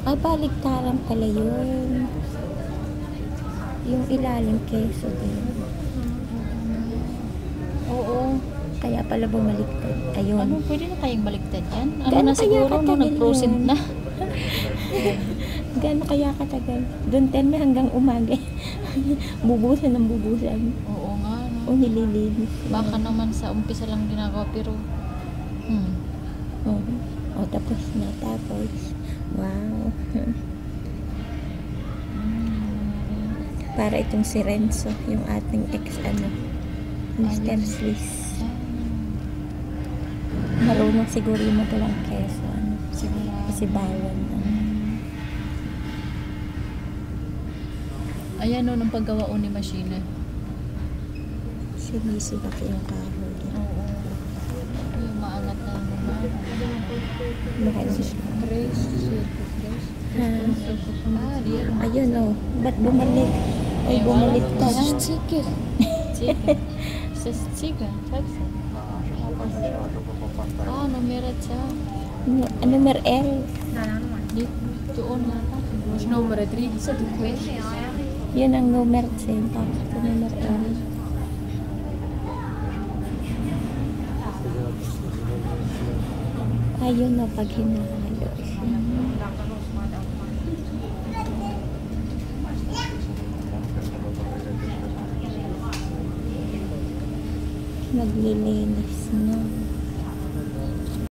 Ah, baligtaran pala yun. Yung ilalim keso din. Oo. Kaya pala bumaliktad. Ayun. Ano, pwede na kayong baliktad yan? Ano Gaano na kaya siguro, no, katagal nag-proceed yun? na. Gaano kaya katagal? Doon 10 hanggang umaga. Bubusan ng bubusan. Oo nga, no. O nililinis. Baka naman sa umpisa lang ginagawa, pero Oo. O tapos na. Tapos. Wow. Para itong si Renzo, yung ating Mr. Swiss. Marunong siguro yung magalang keso. Siguro. Kasi bawal. Ayan, no, ng paggawa ni Machine. Sinisibat yung kahoy. Oo. Yung maangat na naman. Grace. Diyan. Ayun o. Ba't bumalik? Ay, bumalik ka. Chicken. Chicken. Chicken. Numero siya. Number L. Doon na. Numero 3, sa dukwes. Yun ang number 10. Tapos ito number L. Ayun na pag hinahalo siya. Naglilinis na.